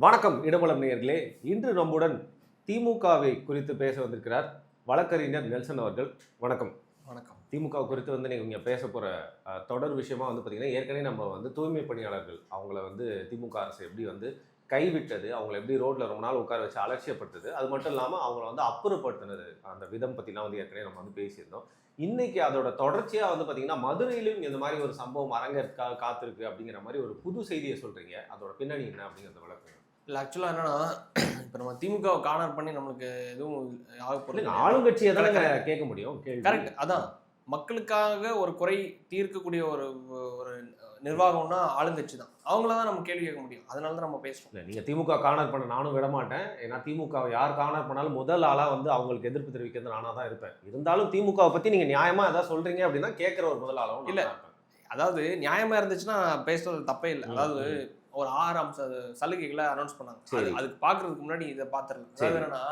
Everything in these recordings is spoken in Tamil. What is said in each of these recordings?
வணக்கம் இடமலம் நேயர்களே. இன்று நம்முடன் திமுகவை குறித்து பேச வந்திருக்கிறார் வழக்கறிஞர் நெல்சன் அவர்கள். வணக்கம். வணக்கம். திமுக குறித்து நீங்கள் பேச போகிற தொடர் விஷயமா பார்த்தீங்கன்னா, ஏற்கனவே நம்ம தூய்மை பணியாளர்கள் அவங்கள திமுக அரசு எப்படி கைவிட்டது, அவங்கள எப்படி ரோட்டில் ரொம்ப நாள் உட்கார வச்சு அலட்சியப்படுத்துது, அது மட்டும் இல்லாமல் அவங்கள அப்புறப்படுத்தினது, அந்த விதம் பற்றிலாம் ஏற்கனவே நம்ம பேசியிருந்தோம். இன்னைக்கு அதோட தொடர்ச்சியாக பார்த்தீங்கன்னா, மதுரையிலும் இந்த மாதிரி ஒரு சம்பவம் அரங்கேற்க காத்திருக்கு அப்படிங்கிற மாதிரி ஒரு புது செய்தியை சொல்கிறீங்க. அதோட பின்னணி என்ன அப்படிங்கிறத வழக்கம். இல்லை, ஆக்சுவலாக என்னன்னா, இப்போ நம்ம திமுகவை கார்னர் பண்ணி நம்மளுக்கு எதுவும் ஆகப்போகிறது ஆளுங்கட்சியை தான் கேட்க முடியும். கரெக்ட். அதான் மக்களுக்காக ஒரு குறை தீர்க்கக்கூடிய ஒரு ஒரு நிர்வாகம்னா ஆளுங்கட்சி தான். அவங்கள தான் நம்ம கேள்வி கேட்க முடியும். அதனால தான் நம்ம பேசுகிறோம். இல்லை, நீங்கள் திமுக கார்னர் பண்ண நானும் விட மாட்டேன். ஏன்னா திமுகவை யார் கார்னர் பண்ணாலும் முதல் ஆளாக அவங்களுக்கு எதிர்ப்பு தெரிவிக்கிறது நானாக தான் இருப்பேன். இருந்தாலும் திமுகவை பற்றி நீங்கள் நியாயமாக எதாவது சொல்கிறீங்க அப்படின்னா கேட்குற ஒரு முதல் ஆளாகவும் இல்லை. அதாவது நியாயமாக இருந்துச்சுன்னா பேசுறது தப்பே இல்லை. அதாவது ஒரு 6 அம்ச சலுகைகளை அனௌன்ஸ் பண்ணாங்க. அதுக்கு பார்க்கறதுக்கு முன்னாடி இதை பார்த்துடலாம். அதாவது என்னன்னா,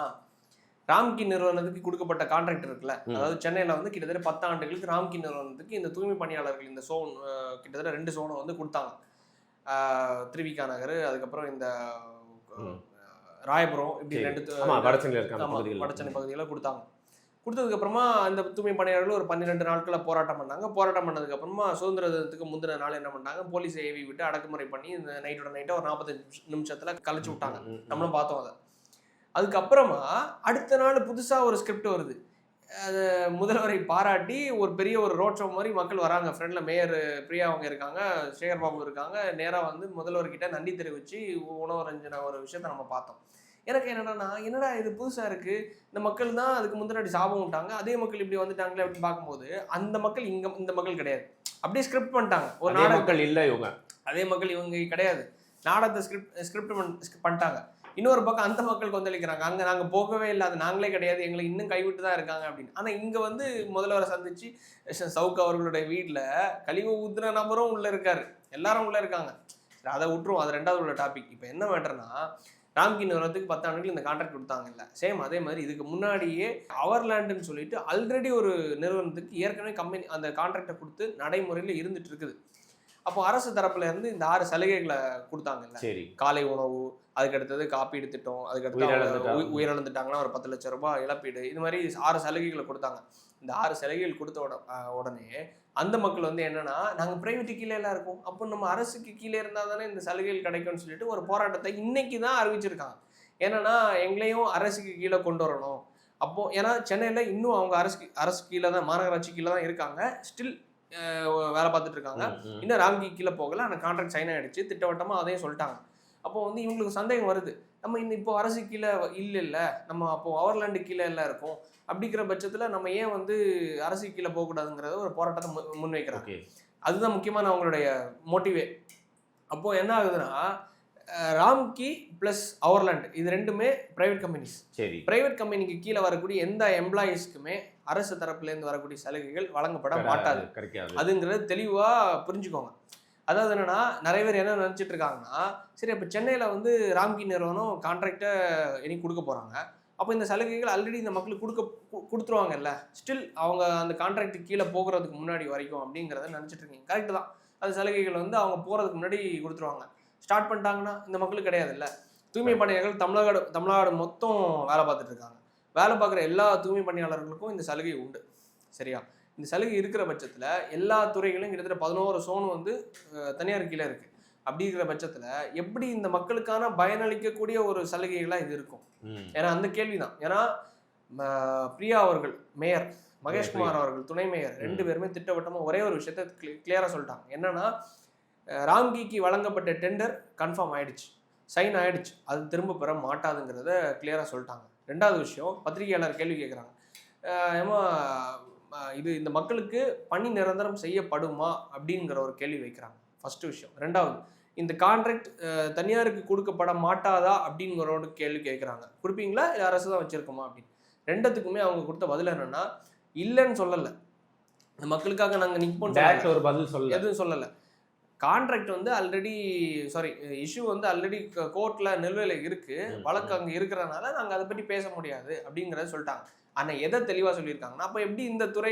ராம்கி நிறுவனத்துக்கு கொடுக்கப்பட்ட கான்ட்ராக்ட் இருக்குல்ல, அதாவது சென்னையில் கிட்டத்தட்ட 10 ஆண்டுகளுக்கு ராம்கி நிறுவனத்துக்கு இந்த தூய்மை பணியாளர்கள் இந்த சோன் கிட்டத்தட்ட 2 சோனை கொடுத்தாங்க. திருவிகா நகர், அதுக்கப்புறம் இந்த ராயபுரம், இப்படி 2 வடசென்னை பகுதிகளில் கொடுத்தாங்க. கொடுத்ததுக்கப்புறமா அந்த தூய்மை பணியாளர்கள் ஒரு 12 நாட்களில் போராட்டம் பண்ணாங்க. போராட்டம் பண்ணதுக்கப்புறமா சுதந்திர தினத்துக்கு முந்தின நாள் என்ன பண்ணாங்க, போலீஸ் ஏவி விட்டு அடக்குமுறை பண்ணி இந்த நைட்டோட ஒரு 45 நிமிஷத்தில் கழிச்சு விட்டாங்க. நம்மளும் பார்த்தோம் அதை. அதுக்கப்புறமா அடுத்த நாள் புதுசாக ஒரு ஸ்கிரிப்ட் வருது. அது முதல்வரை பாராட்டி ஒரு பெரிய ஒரு ரோட் ஷோ மாதிரி மக்கள் வராங்க. ஃப்ரெண்டில் மேயர் பிரியா அவங்க இருக்காங்க, சேகர் பாபு இருக்காங்க. நேராக முதல்வர்கிட்ட நன்றி தெரிவித்து உணவரஞ்சின ஒரு விஷயத்தை நம்ம பார்த்தோம். எனக்கு என்னடா இது புதுசாக இருக்குது, இந்த மக்கள் தான் அதுக்கு முன்னாடி சாபம் விட்டாங்க, அதே மக்கள் இப்படி வந்துட்டாங்களே அப்படின்னு பார்க்கும்போது அந்த மக்கள் இந்த மக்கள் கிடையாது. அப்படியே ஸ்கிரிப்ட் பண்ணிட்டாங்க. ஒரு நாடகங்கள் இல்லை, இவங்க அதே மக்கள் இவங்க கிடையாது. நாடகத்தை ஸ்கிரிப்ட் பண்ணிட்டாங்க. இன்னொரு பக்கம் அந்த மக்கள் கொந்தளிக்கிறாங்க, அங்கே நாங்கள் போகவே இல்லை, அது நாங்களே கிடையாது, எங்களை இன்னும் கைவிட்டு தான் இருக்காங்க அப்படின்னு. ஆனால் இங்கே முதல்வரை சந்திச்சு சவுக்கு அவர்களுடைய வீட்டில் கழிவு ஊத்துன நபரும் உள்ளே இருக்காரு, எல்லாரும் உள்ளே இருக்காங்க. அதை விட்டுரும், அது 2வது உள்ள டாபிக். இப்போ என்ன மேட்டர்னா, ராம்கி நிறுவனத்துக்கு 10 ஆண்டுகள் இந்த கான்ட்ராக்ட் கொடுத்தாங்க இல்லை, சேம் அதே மாதிரி இதுக்கு முன்னாடியே அவர்லேண்டுன்னு சொல்லிட்டு ஆல்ரெடி ஒரு நிறுவனத்துக்கு ஏற்கனவே கம்பெனி அந்த கான்ட்ராக்டை கொடுத்து நடைமுறையில் இருந்துட்டு இருக்குது. அப்போ அரசு தரப்புல இருந்து இந்த 6 சலுகைகளை கொடுத்தாங்கல்ல. சரி. காலை உணவு, அதுக்கடுத்தது காப்பீடு திட்டம், அதுக்கடுத்து உயிரிழந்துட்டாங்கன்னா ஒரு 10 லட்சம் ரூபாய் இழப்பீடு, இது மாதிரி 6 சலுகைகளை கொடுத்தாங்க. இந்த 6 சலுகைகள் கொடுத்த உடனே அந்த மக்கள் என்னன்னா, நாங்கள் பிரைவேட்டு கீழே எல்லாம் இருக்கோம், அப்போ நம்ம அரசுக்கு கீழே இருந்தால் தானே இந்த சலுகைகள் கிடைக்கும்னு சொல்லிட்டு ஒரு போராட்டத்தை இன்னைக்கு தான் அறிவிச்சிருக்காங்க. ஏன்னா எங்களையும் அரசுக்கு கீழே கொண்டு வரணும். அப்போது ஏன்னா சென்னையில் இன்னும் அவங்க அரசு கீழே தான், மாநகராட்சி கீழே தான் இருக்காங்க, ஸ்டில் வேலை பார்த்துட்டு இருக்காங்க. இன்னும் ராம்கி கீழே போகல, ஆனால் கான்ட்ராக்ட் சைன் ஆகிடுச்சு, திட்டவட்டமாக அதையும் சொல்லிட்டாங்க. அப்போ இவங்களுக்கு சந்தேகம் வருது, நம்ம இப்போ அரசு கீழே இல்லை, நம்ம அப்போ அவர்லேண்டு கீழே எல்லாம் இருக்கும். அப்படிங்கிற பட்சத்தில் நம்ம ஏன் அரசு கீழே போகக்கூடாதுங்கிறத ஒரு போராட்டத்தை முன்வைக்கிறாங்க. அதுதான் முக்கியமான அவங்களுடைய மோட்டிவே. அப்போது என்ன ஆகுதுன்னா, ராம்கி ப்ளஸ் அவர்லேண்ட் இது 2மே ப்ரைவேட் கம்பெனிஸ். சரி. ப்ரைவேட் கம்பெனிக்கு கீழே வரக்கூடிய எந்த எம்ப்ளாயீஸ்க்குமே அரசு தரப்புலேருந்து வரக்கூடிய சலுகைகள் வழங்கப்பட மாட்டாது, அதுங்கிறது தெளிவாக புரிஞ்சுக்கோங்க. அதாவது என்னன்னா, நிறைய பேர் என்ன நினச்சிட்டு இருக்காங்கன்னா, சரி அப்போ சென்னையில் ராம்கி நிறுவனம் கான்ட்ராக்டை இனி கொடுக்க போகிறாங்க, அப்போ இந்த சலுகைகள் ஆல்ரெடி இந்த மக்களுக்கு கொடுத்துருவாங்கல்ல, ஸ்டில் அவங்க அந்த கான்ட்ராக்டுக்கு கீழே போகிறதுக்கு முன்னாடி வரைக்கும் அப்படிங்கிறத நினச்சிட்டு இருக்கீங்க. கரெக்டு தான். அந்த சலுகைகள் அவங்க போகிறதுக்கு முன்னாடி கொடுத்துருவாங்க. ஸ்டார்ட் பண்ணிட்டாங்கன்னா இந்த மக்களுக்கு கிடையாது இல்லை. தூய்மை பணியாளர்கள் தமிழ்நாடு மொத்தம் வேலை பார்த்துட்டு இருக்காங்க. வேலை பார்க்குற எல்லா தூய்மை பணியாளர்களுக்கும் இந்த சலுகை உண்டு. சரியா? இந்த சலுகை இருக்கிற பட்சத்தில் எல்லா துறைகளும் கிட்டத்தட்ட 11 சோன் தனியார் கீழே இருக்குது. அப்படி இருக்கிற பட்சத்தில் எப்படி இந்த மக்களுக்கான பயனளிக்கக்கூடிய ஒரு சலுகைகளாக இது இருக்கும்? ஏன்னா அந்த கேள்வி தான். ஏன்னா பிரியா அவர்கள், மேயர் மகேஷ்குமார் அவர்கள், துணை மேயர், 2 பேருமே திட்டவட்டமாக ஒரே ஒரு விஷயத்த கிளியராக சொல்லிட்டாங்க. என்னன்னா, ராம்கிக்கு வழங்கப்பட்ட டெண்டர் கன்ஃபார்ம் ஆயிடுச்சு, சைன் ஆயிடுச்சு, அது திரும்ப பெற மாட்டாதுங்கிறத கிளியராக சொல்லிட்டாங்க. 2வது விஷயம், பத்திரிகையாளர் கேள்வி கேட்குறாங்க, ஏமா இது இந்த மக்களுக்கு பணி நிரந்தரம் செய்யப்படுமா அப்படிங்கிற ஒரு கேள்வி வைக்கிறாங்க. ஃபர்ஸ்ட் விஷயம். 2வது, இந்த கான்ட்ராக்ட் தனியாருக்கு கொடுக்கப்பட மாட்டாதா அப்படிங்கிற ஒரு கேள்வி கேட்குறாங்க. கொடுப்பீங்களா இல்லை அரசு தான் வச்சுருக்கோமா அப்படின்னு. 2த்துக்குமே அவங்க கொடுத்த பதில் என்னென்னா, இல்லைன்னு சொல்லலை, இந்த மக்களுக்காக நாங்கள் நிற்போம், ஒரு பதில் சொல்ல எதுவும் சொல்லலை. கான்ட்ராக்ட் ஆல்ரெடி இஷ்யூ ஆல்ரெடி கோர்ட்டில் நிலுவையில் இருக்குது, வழக்கு அங்கே இருக்கிறதுனால நாங்கள் அதை பற்றி பேச முடியாது அப்படிங்கிறத சொல்லிட்டாங்க. ஆனால் எதை தெளிவாக சொல்லியிருக்காங்கன்னா, அப்போ எப்படி இந்த துறை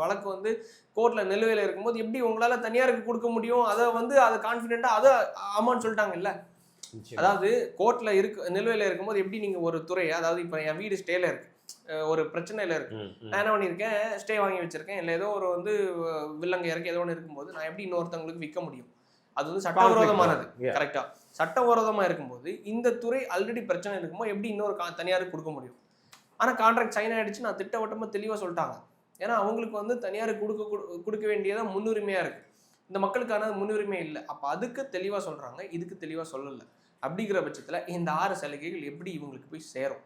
வழக்கு கோர்ட்டில் நிலுவையில் இருக்கும்போது எப்படி உங்களால் தனியாருக்கு கொடுக்க முடியும், அதை அதை கான்ஃபிடென்ட்டாக அதை ஆமான்னு சொல்லிட்டாங்க இல்லை. அதாவது கோர்ட்ல நிலுவையில் இருக்கும்போது எப்படி நீங்க ஒரு துறையை, அதாவது இப்போ என் வீடு ஸ்டேல இருக்கு, ஒரு பிரச்சனையில இருக்கு, நான் என்ன பண்ணியிருக்கேன், ஸ்டே வாங்கி வச்சிருக்கேன், இல்லை ஏதோ ஒரு வந்து வில்லங்க இறக்கி ஏதோ ஒன்று இருக்கும்போது நான் எப்படி இன்னொருத்தவங்களுக்கு விற்க முடியும்? அது வந்து சட்டவிரோதமானது. கரெக்டா? சட்டவிரோதமா இருக்கும்போது இந்த துறை ஆல்ரெடி பிரச்சனை இருக்கும்போது எப்படி இன்னொரு தனியாருக்கு கொடுக்க முடியும்? ஆனா கான்ட்ராக்ட் சைன் ஆயிடுச்சு, நான் திட்டவட்டமா தெளிவா சொல்லிட்டாங்க. ஏன்னா அவங்களுக்கு வந்து தனியாருக்கு கொடுக்க வேண்டியதான் முன்னுரிமையா இருக்கு. இந்த மக்களுக்கான முன்னுரிமை இல்லை. அப்ப அதுக்கு தெளிவா சொல்றாங்க, இதுக்கு தெளிவா சொல்லல. அப்படிங்கிற பட்சத்துல இந்த 6 சலுகைகள் எப்படி இவங்களுக்கு போய் சேரும்?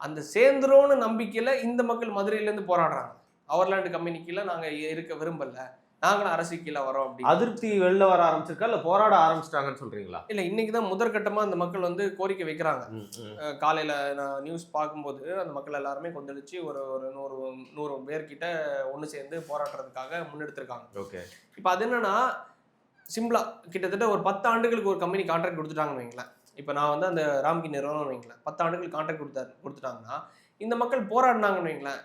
அந்த சேர்ந்துரும்னு நம்பிக்கையில இந்த மக்கள் மதுரையிலேருந்து போராடுறாங்க. அவர்லாண்டு கம்பெனிக்குள்ள நாங்க இருக்க விரும்பல, நாங்களும் அரசு கீழே வரோம் அப்படி. அதிருப்தி வெளில வர ஆரம்பிச்சிருக்கா இல்ல போராட ஆரம்பிச்சிட்டாங்கன்னு சொல்றீங்களா? இல்ல, இன்னைக்குதான் முதற்கட்டமா அந்த மக்கள் வந்து கோரிக்கை வைக்கிறாங்க. காலையில நான் நியூஸ் பார்க்கும்போது அந்த மக்கள் எல்லாருமே கொந்தளிச்சு ஒரு 100 பேர்கிட்ட ஒன்று சேர்ந்து போராடுறதுக்காக முன்னெடுத்திருக்காங்க. ஓகே. இப்போ அது என்னன்னா, சிம்பிளா கிட்டத்தட்ட ஒரு 10 ஆண்டுகளுக்கு ஒரு கம்பெனி கான்ட்ராக்ட் கொடுத்துட்டாங்கன்னு வைங்களேன். இப்போ நான் வந்து அந்த ராம்கி நிறுவனம் வைங்களேன், 10 ஆண்டுகள் கான்ட்ராக்ட் கொடுத்துட்டாங்கன்னா, இந்த மக்கள் போராடினாங்கன்னு வைங்களேன்,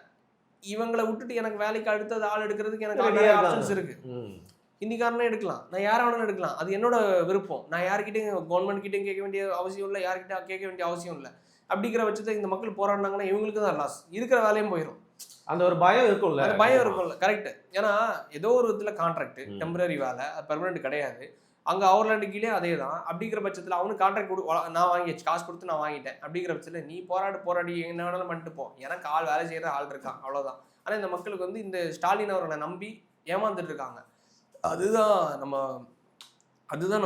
இவங்களை விட்டுட்டு எனக்கு வேலைக்கு அடுத்தது ஆள் எடுக்கிறதுக்கு எனக்கு நிறைய ஆப்ஷன்ஸ் இருக்கு. ஹிந்திக்காரனே எடுக்கலாம், நான் யாரை வேணாலும் எடுக்கலாம், அது என்னோட விருப்பம். நான் யார்கிட்டையும் கவர்மெண்ட் கிட்டையும் கேட்க வேண்டிய அவசியம் இல்லை, யார்கிட்ட கேட்க வேண்டிய அவசியம் இல்லை. அப்படிங்கிற பட்சத்தை இந்த மக்கள் போராடினாங்கன்னா இவங்களுக்கு தான் லாஸ், இருக்கிற வேலையும் போயிடும். அந்த ஒரு பயம் இருக்கும்ல, அந்த பயம் இருக்கும்ல. கரெக்ட். ஏன்னா ஏதோ ஒரு விதத்துல கான்ட்ராக்ட் டெம்பரரி வேலை, பெர்மனன்ட் கிடையாது. அங்க அவர்லாண்டு கீழே அதே தான். அப்படிங்கிற பட்சத்தில் அவனுக்கு கான்ட்ராக்ட் நான் வாங்கியாச்சு, காசு கொடுத்து நான் வாங்கிட்டேன். அப்படிங்கிற பட்சத்தில் நீ போராடி என்ன வேணாலும் பண்ணிட்டு போ, எனக்கு வேலை செய்யற ஆள் இருக்கான், அவ்வளவுதான். ஆனா இந்த மக்களுக்கு வந்து இந்த ஸ்டாலின் அவர்களை நம்பி ஏமாந்துட்டு இருக்காங்க. அதுதான்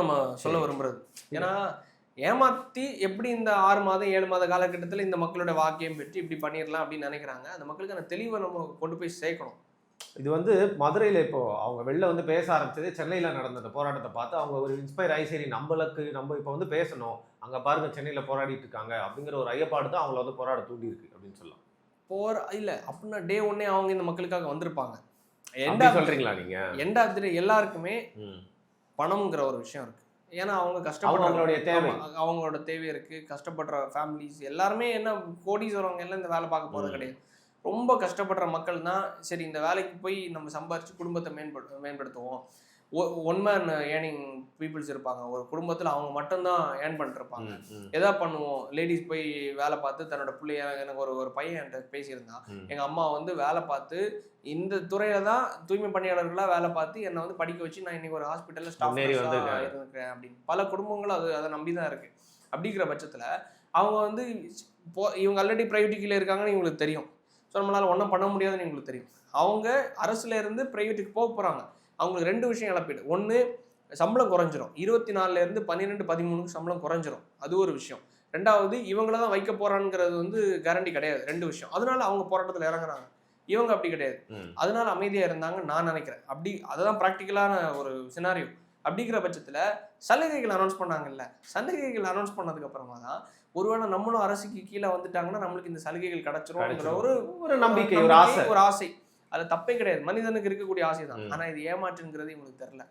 நம்ம சொல்ல விரும்புறது. ஏன்னா ஏமாத்தி எப்படி இந்த 6 மாதம் 7 மாத காலகட்டத்தில் இந்த மக்களோட வாக்கியம் பெற்று இப்படி பண்ணிடலாம் அப்படின்னு நினைக்கிறாங்க. அந்த மக்களுக்கான தெளிவை நம்ம கொண்டு போய் சேர்க்கணும். இது வந்து மதுரையில் இப்போ அவங்க வெளில வந்து பேச ஆரம்பிச்சதே சென்னையில் நடந்த அந்த போராட்டத்தை பார்த்து அவங்க ஒரு இன்ஸ்பயர் ஆகி, சரி நம்ம இப்போ வந்து பேசணும், அங்கே பாருங்க சென்னையில் போராடிட்டு இருக்காங்க அப்படிங்கிற ஒரு ஐயப்பாடு தான் அவங்கள வந்து போராட தூண்டி இருக்கு அப்படின்னு சொல்லலாம். இல்லை அப்படின்னா டே ஒன்னே அவங்க இந்த மக்களுக்காக வந்திருப்பாங்க. சொல்றீங்களா நீங்க? எல்லாருக்குமே பணம்ங்கிற ஒரு விஷயம் இருக்கு. ஏன்னா அவங்க அவங்களோட தேவை இருக்கு, கஷ்டப்படுற ஃபேமிலிஸ் எல்லாருமே என்ன கோடீஸ்வரவங்க எல்லாம் இந்த வேலை பார்க்க போறது கிடையாது. ரொம்ப கஷ்டப்படுற மக்கள் தான் சரி இந்த வேலைக்கு போய் நம்ம சம்பாரிச்சு குடும்பத்தை மேம்படுத்துவோம். ஒன் மேன் ஏர்னிங் பீப்புள்ஸ் இருப்பாங்க, ஒரு குடும்பத்தில் அவங்க மட்டும்தான் ஏர்ன் பண்ணிட்டு இருப்பாங்க. எதா பண்ணுவோம், லேடிஸ் போய் வேலை பார்த்து தன்னோட பிள்ளைய, எனக்கு ஒரு பையன் என்கிட்ட பேசியிருந்தான், எங்கள் அம்மா வந்து வேலை பார்த்து இந்த துறையில தான் தூய்மை பணியாளர்களாக வேலை பார்த்து என்னை வந்து படிக்க வச்சு நான் இன்னைக்கு ஒரு ஹாஸ்பிட்டலில் ஸ்டாஃப் இருந்திருக்கேன் அப்படின்னு. பல குடும்பங்கள் அதை நம்பி தான் இருக்கு. அப்படிங்கிற பட்சத்தில் அவங்க வந்து இவங்க ஆல்ரெடி ப்ரைவேட் கீழே இருக்காங்கன்னு இவங்களுக்கு தெரியும். ஸோ நம்மளால் ஒன்றும் பண்ண முடியாதுன்னு எங்களுக்கு தெரியும். அவங்க அரசுல இருந்து ப்ரைவேட்டுக்கு போக போகிறாங்க. அவங்களுக்கு 2 விஷயம் இழப்பீடு. ஒன்று, சம்பளம் குறைஞ்சிரும். 24 12 13 சம்பளம் குறைஞ்சிரும், அது ஒரு விஷயம். 2வது, இவங்கள தான் வைக்க போறாங்கிறது வந்து கேரண்டி கிடையாது. 2 விஷயம். அதனால அவங்க போராட்டத்தில் இறங்குறாங்க. இவங்க அப்படி கிடையாது, அதனால அமைதியா இருந்தாங்க நான் நினைக்கிறேன். அப்படி அதுதான் ப்ராக்டிக்கலான ஒரு சினாரியோ. அப்படிங்கிற பட்சத்தில் சலுகைகள் அனௌன்ஸ் பண்ணாங்கல்ல, சலுகைகள் அனௌன்ஸ் பண்ணதுக்கு அப்புறமா தான் ஒருவேளை நம்மளும் அரசுக்கு கீழே வந்துட்டாங்கன்னா நம்மளுக்கு இந்த சலுகைகள் கிடைச்சிரும் ஒரு நம்பிக்கை, ஒரு ஆசை. அது தப்பே கிடையாது, மனிதனுக்கு இருக்கக்கூடிய ஆசை தான். ஆனா இது ஏமாற்றுங்கிறது இவங்களுக்கு தெரியல.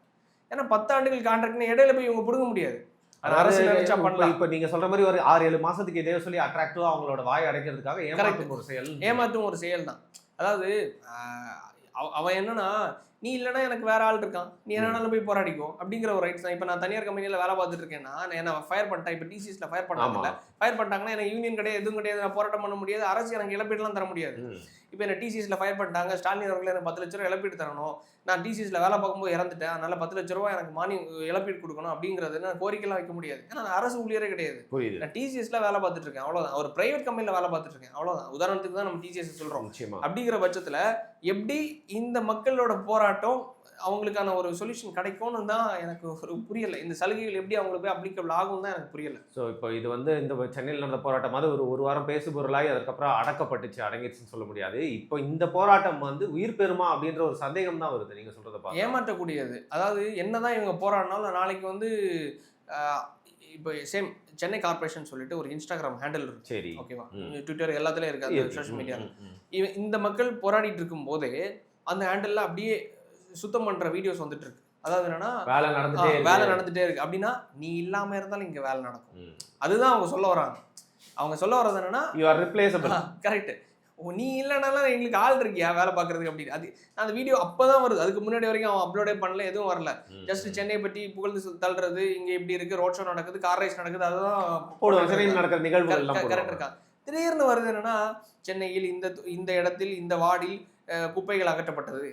ஏன்னா 10 ஆண்டுகள் கான்ட்ராக்ட்னு இடையில போய் இவங்க பிடுங்க முடியாது. அரசு நினைச்சா பண்ணலாம். இப்ப நீங்க சொல்ற மாதிரி ஒரு 6-7 மாசத்துக்கு இதே சொல்லி அட்ராக்டிவா அவங்களோட வாய் அடைக்கிறதுக்காக ஏமாற்றும் ஒரு செயல் தான். அதாவது அவன் என்னன்னா, நீ இல்லைன்னா எனக்கு வேற ஆள் இருக்கான், நீ என்னன்னாலும் போய் போராடிக்கோ அப்படிங்கிற ஒரு ரைட்ஸ் தான். இப்போ நான் தனியார் கம்பெனியில் வேலை பார்த்துட்டு இருக்கேன்னா, என்ன ஃபயர் பண்ணிட்டேன், இப்போ டிசிஎஸ்ல ஃபயர் பண்ணாங்கல்ல, ஃபயர் பண்ணிட்டாங்கன்னா எனக்கு யூனியன் கிடையாது, எதுவும் கிடையாது, நான் போராட்டம் பண்ண முடியாது, அரசு எனக்கு இழப்பீடுலாம் தர முடியாது. இப்போ என்ன டிசிஎஸ்ல ஃபயர் பண்ணிட்டாங்க, ஸ்டாலின் அவர்கள் எனக்கு 10 லட்ச ரூபா இழப்பீடு தரணும், நான் டிசிஎஸ்ல வேலை பார்க்கும்போது இறந்துட்டேன், அதனால 10 லட்ச ரூபா எனக்கு மானியம் இழப்பீடு கொடுக்கணும் அப்படிங்கிறது நான் கோரிக்கைலாம் வைக்க முடியாது. ஏன்னா நான் அரசு ஊழியரே கிடையாது, நான் டிசிஎஸ்ல வேலை பார்த்துட்டு இருக்கேன், அவ்வளோதான். ஒரு பிரைவேட் கம்பெனியில் வேலை பார்த்துட்டு இருக்கேன், அவ்வளோதான். உதாரணத்துக்கு தான் நம்ம டிசிஎஸ் சொல்கிறோம். அப்படிங்கிற பட்சத்தில் எப்படி இந்த மக்களோட போராட்டம் அவங்களுக்கான ஒரு சொல்யூஷன் கிடைக்கும்னு தான் எனக்கு ஒரு புரியலை. இந்த சலுகைகள் எப்படி அவங்களுக்கு போய் அப்ளிகபிள் ஆகும் தான் எனக்கு புரியலை. ஸோ இப்போ இது வந்து இந்த சென்னையில் நடந்த போராட்டம் வந்து ஒரு வாரம் பேசு பொருளாகி அதுக்கப்புறம் அடங்கிடுச்சுன்னு சொல்ல முடியாது. இப்போ இந்த போராட்டம் வந்து உயிர் பெறுமா அப்படின்ற ஒரு சந்தேகம் தான் வருது நீங்கள் சொல்றதை பார்த்து. ஏமாற்றக்கூடியது. அதாவது என்னதான் இவங்க போராடினாலும் நாளைக்கு வந்து இப்போ சேம் சென்னை கார்பரேஷன் சொல்லிட்டு ஒரு இன்ஸ்டாகிராம் ஹேண்டில் இருக்கு, சரி ஓகேவா, ட்விட்டர் எல்லாத்துலேயும் இருக்காது, சோஷியல் மீடியாவில். இந்த மக்கள் போராடிட்டு இருக்கும் போதே அந்த ஹேண்டில் அப்படியே சுத்தம் பண்ற வீடியோஸ் வந்துட்டு இருக்கு. அதாவது என்னன்னா, வேலை நடந்துட்டே இருக்கு அப்படின்னா நீ இல்லாம இருந்தாலும் இங்க வேலை நடக்கும். அதுதான் அவங்க சொல்ல வராங்க. அவங்க சொல்ல வர்றது என்னன்னா, யூ ஆர் ரிப்ளேசபிள். கரெக்ட். நீ இல்லைனாலும் எங்களுக்கு ஆள் இருக்கியா வேலை பார்க்கறதுக்கு அப்படின்னு. அது அந்த வீடியோ அப்பதான் வருது, அதுக்கு முன்னாடி வரைக்கும் அவன் அப்லோடே பண்ணல, எதுவும் வரல. ஜஸ்ட் சென்னை பற்றி புகழ்ந்து தள்ளுறது, இங்க இப்படி இருக்கு, ரோட் ஷோ நடக்குது, கார் ரேஸ் நடக்குது, அதுதான் நடக்கிற நிகழ்வுகள் கரெக்ட் இருக்கான். திடீர்னு வருது என்னன்னா, சென்னையில் இந்த இடத்தில் இந்த வார்டில் குப்பைகள் அகற்றப்பட்டது,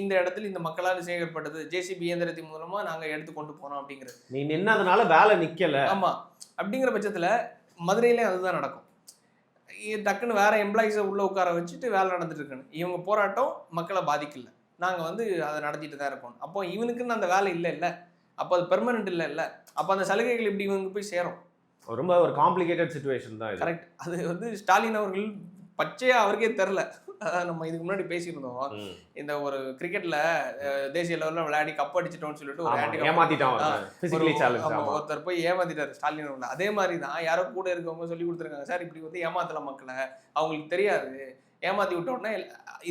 இந்த இடத்தில் இந்த மக்களால் சேகரிக்கப்பட்டது, ஜேசிபி இயந்திரத்தின் மூலமா நாங்க எடுத்து கொண்டு போனோம் அப்படிங்கிறது. நீ நின்னதுனால வேலை நிக்கல. ஆமா, அப்படிங்கிற பட்சத்துல மதுரையிலே அதுதான் நடக்கும். டக்குன்னு வேற எம்ப்ளாயிஸை உள்ள உட்கார வச்சுட்டு வேலை நடந்துட்டு இருக்குன்னு, இவங்க போராட்டம் மக்களை பாதிக்கல, நாங்க வந்து அதை நடத்திட்டு தான் இருக்கோம். அப்போ இவனுக்குன்னு அந்த வேலை இல்லை, அப்போ அது பெர்மனன்ட் இல்லை, அப்போ அந்த சலுகைகள் இப்படி இவங்க போய் சேரும். ரொம்ப ஒரு காம்ப்ளிகேட்டட் சிச்சுவேஷன் தான் இது. கரெக்ட். அது வந்து ஸ்டாலின் அவர்கள் பச்சையா அவருக்கே தெரில. நம்ம இதுக்கு முன்னாடி பேசியிருந்தோம், இந்த ஒரு கிரிக்கெட்ல தேசிய லெவலில் விளையாடி கப் அடிச்சிட்டோம்னு சொல்லிட்டு ஒரு ஒருத்தர் போய் ஏமாத்திட்டாரு ஸ்டாலின் அவர்கள். அதே மாதிரி தான் யாரோ கூட இருக்கவங்க சொல்லி கொடுத்துருக்காங்க, சார் இப்படி வந்து ஏமாத்தலாம் மக்களை, அவங்களுக்கு தெரியாது, ஏமாத்தி விட்ட உடனே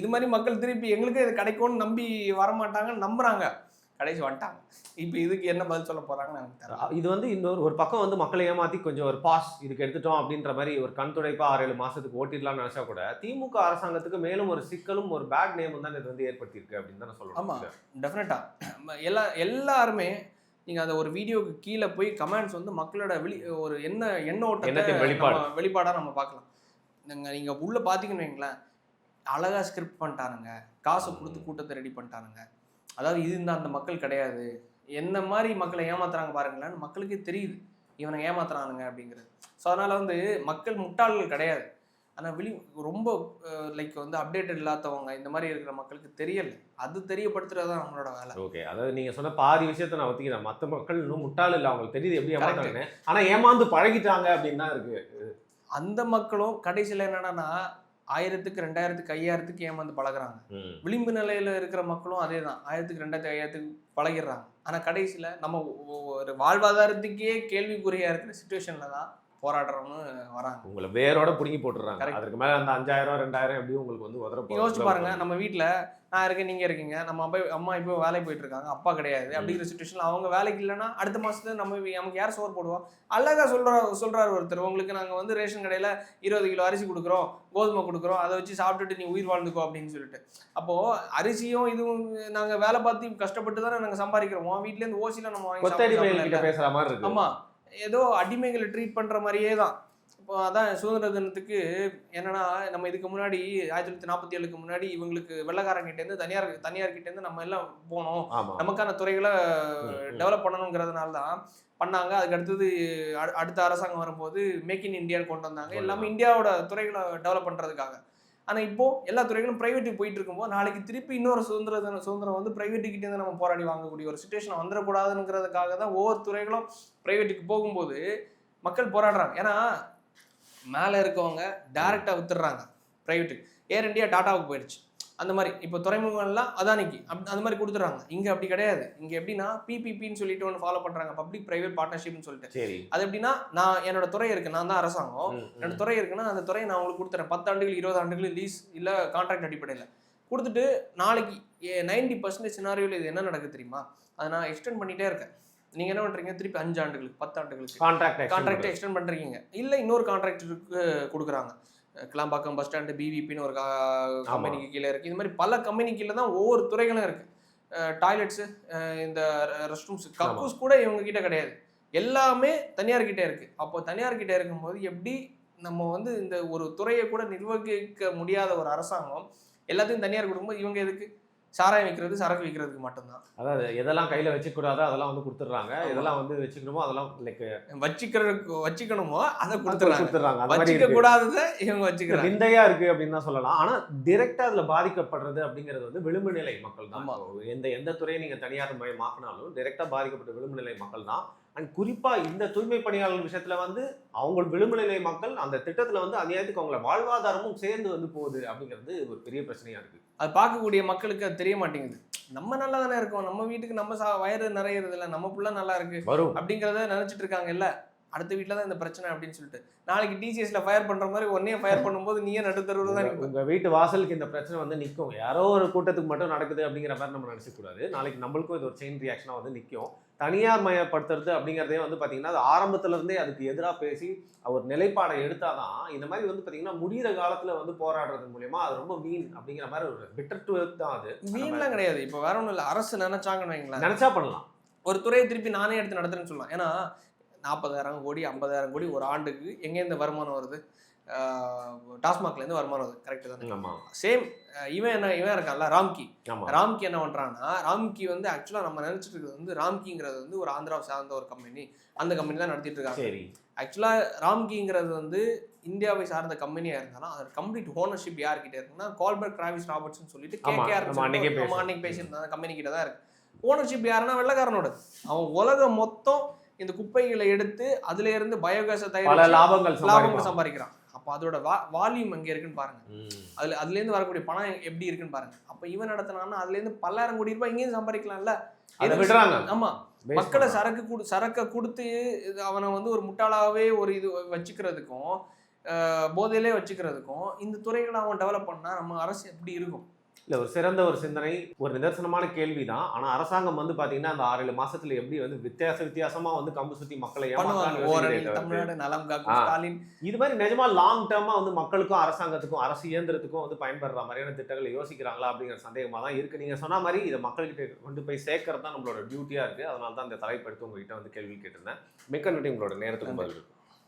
இது மாதிரி மக்கள் திருப்பி எங்களுக்கு இது கிடைக்கும்னு நம்பி வரமாட்டாங்கன்னு நம்புறாங்க, கடைசி வந்துட்டாங்க. இப்போ இதுக்கு என்ன பதில் சொல்ல போறாங்கன்னு எனக்கு தெரியல. இது வந்து இன்னொரு ஒரு பக்கம் வந்து மக்களை ஏமாத்தி கொஞ்சம் ஒரு பாஸ் இதுக்கு எடுத்துட்டோம் அப்படின்ற மாதிரி ஒரு கண் துடைப்பா 6-7 மாசத்துக்கு ஓட்டிடலாம்னு நினைச்சா கூட திமுக அரசாங்கத்துக்கு மேலும் ஒரு சிக்கலும் ஒரு பேட் நேமும் தான் இது வந்து ஏற்படுத்தியிருக்கு அப்படின்னு தான் சொல்லணும். ஆமா, டெஃபினட்டா எல்லாருமே நீங்க அந்த ஒரு வீடியோக்கு கீழே போய் கமெண்ட்ஸ் வந்து மக்களோட ஒரு எண்ண ஓட்டத்தை வெளிப்பாடா நம்ம பார்க்கலாம். நீங்க உள்ள பாத்தீங்கன்னு வைங்களேன், அழகா ஸ்கிரிப்ட் பண்ணிட்டானுங்க, காசை கொடுத்து கூட்டத்தை ரெடி பண்ணிட்டானுங்க. அதாவது இது இந்த அந்த மக்கள் கிடையாது, என்ன மாதிரி மக்களை ஏமாத்துறாங்க பாருங்களேன்னு மக்களுக்கே தெரியுது இவனை ஏமாத்துறானுங்க அப்படிங்கிறது. ஸோ அதனால வந்து மக்கள் முட்டாள்கள் கிடையாது, ஆனால் ரொம்ப லைக் வந்து அப்டேட்டட் இல்லாதவங்க இந்த மாதிரி இருக்கிற மக்களுக்கு தெரியல, அது தெரியப்படுத்துறது தான் நம்மளோட வேலை. ஓகே, அதாவது நீங்கள் சொன்ன பாதி விஷயத்த நான் ஒத்திக்கிறேன், மற்ற மக்கள் இன்னும் முட்டாள் இல்லை, அவங்களுக்கு தெரியுது எப்படி ஏமாத்தாங்கன்னு, ஆனால் ஏமாந்து பழகிட்டாங்க அப்படின்னு தான் இருக்கு. அந்த மக்களும் கடைசியில் என்னன்னா 1000க்கு 2000க்கு 5000க்கு ஏமாந்து பழகுறாங்க. விளிம்பு நிலையில இருக்கிற மக்களும் அதே தான், 1000க்கு 2000க்கு 5000க்கு பழகிடுறாங்க. ஆனால் கடைசியில் நம்ம ஒரு வாழ்வாதாரத்துக்கே கேள்விக்குறியா இருக்கிற சிச்சுவேஷன்ல தான் போராடுறோம்னு வராங்க. உங்களை வேரோட பிடுங்கி போட்டுறாங்க. அதுக்கு மேலே அந்த 5000 2000 எப்படி உங்களுக்கு வந்து உதறப்போ யோசிச்சு பாருங்க. நம்ம வீட்டில் நான் இருக்கேன், நீங்க இருக்கீங்க, நம்ம அம்மா இப்போ வேலைக்கு போயிட்டு இருக்காங்க, அப்பா கிடையாது, அப்படிங்கிற சுச்சுவேஷன்ல அவங்க வேலைக்கு இல்லைன்னா அடுத்த மாசத்துல நமக்கு யார் சோறு போடுவோம்? அழகா சொல்றாரு ஒருத்தர், உங்களுக்கு நாங்க வந்து ரேஷன் கடையில 20 கிலோ அரிசி கொடுக்குறோம், கோதுமை கொடுக்குறோம், அதை வச்சு சாப்பிட்டுட்டு நீ உயிர் வாழ்ந்துக்கோ அப்படின்னு சொல்லிட்டு. அப்போ அரிசியும் இதுவும் நாங்க வேலை பார்த்து கஷ்டப்பட்டு தானே நாங்க சம்பாதிக்கிறோம், வீட்டுல இருந்து ஓசில நம்ம வாங்கி பேசுற மாதிரி இருக்கு. ஆமா, ஏதோ அடிமைகளை ட்ரீட் பண்ற மாதிரியே தான். இப்போ அதான் சுதந்திர தினத்துக்கு என்னன்னா, நம்ம இதுக்கு முன்னாடி 1947க்கு முன்னாடி இவங்களுக்கு வெள்ளக்காரங்கிட்டேருந்து தனியார்கிட்டேருந்து நம்ம எல்லாம் போனோம், நமக்கான துறைகளை டெவலப் பண்ணணுங்கிறதுனால தான் பண்ணாங்க. அதுக்கு அடுத்தது அடுத்த அரசாங்கம் வரும்போது மேக் இன் இந்தியான்னு கொண்டு வந்தாங்க, எல்லாமே இந்தியாவோட துறைகளை டெவலப் பண்ணுறதுக்காக. ஆனால் இப்போ எல்லா துறைகளும் பிரைவேட்டுக்கு போயிட்டு இருக்கும்போது நாளைக்கு திருப்பி இன்னொரு சுதந்திரம் வந்து பிரைவேட்டுக்கிட்டேருந்து நம்ம போராடி வாங்கக்கூடிய ஒரு சுச்சுவேஷன் வந்துடக்கூடாதுங்கிறதுக்காக தான் ஒவ்வொரு துறைகளும் பிரைவேட்டுக்கு போகும்போது மக்கள் போராடுறாங்க. ஏன்னா மேலே இருக்கவங்க டைரெக்டாக வித்துடுறாங்க ப்ரைவேட்டுக்கு, ஏர் இண்டியா டாட்டாவுக்கு போயிடுச்சு, அந்த மாதிரி இப்போ துறைமுகங்கள்லாம் அதானிக்கு அந்த மாதிரி கொடுத்துட்றாங்க. இங்கே அப்படி கிடையாது. இங்கே எப்படின்னா பிபிபின்னு சொல்லிட்டு ஒன்று ஃபாலோ பண்ணுறாங்க, பப்ளிக் ப்ரைவேட் பார்ட்னர்ஷிப்னு சொல்லிட்டு. அது எப்படின்னா, நான் என்னோட துறை இருக்குது, நான் தான் அரசாங்கம், என்னோட துறை இருக்குன்னா அந்த துறையை நான் உங்களுக்கு கொடுத்துறேன், 10 ஆண்டுகள் 20 ஆண்டுகள் லீஸ் இல்லை கான்ட்ராக்ட் அடிப்படையில் கொடுத்துட்டு, நாளைக்கு 90% சினாரியோவில் இது என்ன நடக்குது தெரியுமா, அதை நான் எக்ஸ்டெண்ட் பண்ணிகிட்டே இருக்கேன். நீங்கள் என்ன பண்ணுறீங்க, திருப்பி 5 ஆண்டுகளுக்கு 10 ஆண்டுகளுக்கு கான்ட்ராக்டை எக்ஸ்டெண்ட் பண்ணுறீங்க, இல்லை இன்னொரு கான்ட்ராக்டருக்கு கொடுக்குறாங்க. கிளாம்பாக்கம் பஸ் ஸ்டாண்டு பிவிபின்னு ஒரு கம்பெனிக்கு கீழே இருக்குது. இது மாதிரி பல கம்பெனி கீழே தான் ஒவ்வொரு துறைகளும் இருக்குது. டாய்லெட்ஸு, இந்த ரெஸ்ட் ரூம்ஸ், கக்கூஸ் கூட இவங்க கிட்ட கிடையாது, எல்லாமே தனியார்கிட்ட இருக்குது. அப்போ தனியார்கிட்ட இருக்கும்போது எப்படி நம்ம வந்து இந்த ஒரு துறையை கூட நிர்வகிக்க முடியாத ஒரு அரசாங்கம் எல்லாத்தையும் தனியார் கொடுக்கும்போது இவங்க எதுக்கு சாராயம் விற்கிறது, சரக்கு விற்கிறதுக்கு மட்டும்தான். அதாவது எதெல்லாம் கையில் வச்சுக்கூடாதோ அதெல்லாம் வந்து கொடுத்துட்றாங்க, எதெல்லாம் வந்து வச்சுக்கணுமோ அதெல்லாம் லைக் வச்சுக்கணுமோ அதை கொடுத்துட்றாங்க, வச்சுக்க கூடாததை இவங்க வச்சுக்கிறாங்க. விந்தையா இருக்கு அப்படின்னு தான் சொல்லலாம். ஆனால் டிரெக்டா அதுல பாதிக்கப்படுறது அப்படிங்கிறது வந்து விளிம்பு நிலை மக்கள் தான். எந்த துறையை நீங்க தனியார் மயமாக்கினாலும் டிரெக்டா பாதிக்கப்பட்ட விளிம்பு நிலை மக்கள் தான். அண்ட் குறிப்பா இந்த தூய்மை பணியாளர் விஷயத்துல வந்து அவங்க விளிம்பு நிலை மக்கள் அந்த திட்டத்துல வந்து அநியாயத்துக்கு அவங்கள வாழ்வாதாரமும் சேர்ந்து வந்து போகுது அப்படிங்கிறது ஒரு பெரிய பிரச்சனையா இருக்கு. அது பார்க்கக்கூடிய மக்களுக்கு அது தெரிய மாட்டேங்குது. நம்ம நல்லா தானே இருக்கோம், நம்ம வீட்டுக்கு நம்ம வயிறு நிறையிறது இல்லை, நம்ம புள்ள நல்லா இருக்கு அப்படிங்கிறத நினைச்சிட்டு இருக்காங்க. இல்ல அடுத்த வீட்டில் தான் இந்த பிரச்சனை அப்படின்னு சொல்லிட்டு நாளைக்கு டிசிஎஸ்ல ஃபயர் பண்ற மாதிரி ஒன்னே ஃபயர் பண்ணும்போது நீயே நடுத்தருவில் தான் நிற்கும். உங்க வீட்டு வாசலுக்கு இந்த பிரச்சனை வந்து நிற்கும், யாரோ ஒரு கூட்டத்துக்கு மட்டும் நடக்குது அப்படிங்கிற மாதிரி நம்ம நினைச்சக்கூடாது. நாளைக்கு நம்மளுக்கும் இது ஒரு செயின் ரியாக்ஷனா வந்து நிற்கும். தனியார் மயப்படுத்துறது அப்படிங்கிறதே வந்து பார்த்தீங்கன்னா அது ஆரம்பத்துல இருந்தே அதுக்கு எதிராக பேசி ஒரு நிலைப்பாடை எடுத்தாதான் இந்த மாதிரி வந்து பார்த்தீங்கன்னா முடிகிற காலத்துல வந்து போராடுறது மூலியமா அது ரொம்ப வீண் அப்படிங்கிற மாதிரி ஒரு பிட்டர் டு தான் அது. வீண்லாம் கிடையாது. இப்போ வேற ஒன்றும் இல்லை, அரசு நினைச்சாங்கன்னு வைங்களேன், நினைச்சா பண்ணலாம். ஒரு துறையை திருப்பி நானே எடுத்து நடத்துறேன்னு சொல்லலாம். ஏன்னா 40,000 கோடி 50,000 கோடி ஒரு ஆண்டுக்கு எங்கேருந்து வருமானம் வருது? டாஸ்மாக்லேருந்து வருமானம் வருது. கரெக்டு தானே? ஆமா. சேம் இவன் இருக்கான்ல ராம்கி. ஆமா. ராம்கி என்ன பண்றான்னா, ராம்கி வந்து ஆக்சுவலாக நம்ம நினைச்சிட்டு இருக்கிறது வந்து ராம்கிங்கிறது வந்து ஒரு ஆந்திராவை சார்ந்த ஒரு கம்பெனி, அந்த கம்பெனி தான் நடத்திட்டு இருக்காங்க. சரி. ஆக்சுவலாக ராம்கிங்கிறது வந்து இந்தியாவை சார்ந்த கம்பெனியாக இருந்தாலும் அது கம்ப்ளீட் ஓனர்ஷிப் யார்கிட்ட இருக்குன்னா கால்பர்ட் டிராவிஸ் ராபர்ட்ஸ்னு சொல்லிட்டு கேகேஆர் அன்னைக்கு பேசியிருந்தோம், அந்த கம்பெனி கிட்ட தான் இருக்கு. ஓனர்ஷிப் யாருன்னா வெள்ளக்காரனோட. அவன் உலகம் மொத்தம் இந்த குப்பைகளை எடுத்து அதுல இருந்து பயோகேஸை தயாரிச்சு லாபங்கள் சம்பாதிக்கிறான். அப்போ அதோட வால்யூம் எங்கே இருக்குன்னு பாருங்க. அதுலேருந்து வரக்கூடிய பணம் எப்படி இருக்குன்னு பாருங்க. அப்போ இவன் நடத்தினான்னா அதுலேருந்து 10,000 கோடி ரூபாய் இங்கேயும் சம்பாதிக்கலாம்ல. ஆமா, மக்களை சரக்கை கொடுத்து அவனை வந்து ஒரு முட்டாளாவே ஒரு இது வச்சுக்கிறதுக்கும் போதையிலே வச்சுக்கிறதுக்கும் இந்த துறைகளை அவன் டெவலப் பண்ணா நம்ம அரசு எப்படி இருக்கும்? இல்லை, ஒரு சிறந்த ஒரு சிந்தனை, ஒரு நிதர்சனமான கேள்வி தான். ஆனால் அரசாங்கம் வந்து பார்த்தீங்கன்னா அந்த 6-7 மாசத்துல எப்படி வந்து வித்தியாசமாக வந்து கம்பு சுற்றி மக்களை தமிழ்நாடு நலம் காக்கும் ஸ்டாலின் இது மாதிரி நிஜமா லாங் டேர்மா வந்து மக்களுக்கும் அரசாங்கத்துக்கும் அரசு இயந்திரத்துக்கும் வந்து பயன்படுற மாதிரியான திட்டங்களை யோசிக்கிறாங்களா அப்படிங்கிற சந்தேகமாக தான் இருக்கு. நீங்க சொன்ன மாதிரி இதை மக்கள்கிட்ட கொண்டு போய் சேர்க்கறது தான் நம்மளோட டியூட்டியா இருக்கு. அதனால தான் இந்த தலைப்படுத்தி உங்ககிட்ட வந்து கேள்வி கேட்டிருந்தேன். மிக்க நன்றி உங்களோட நேரத்துக்கு பதில்.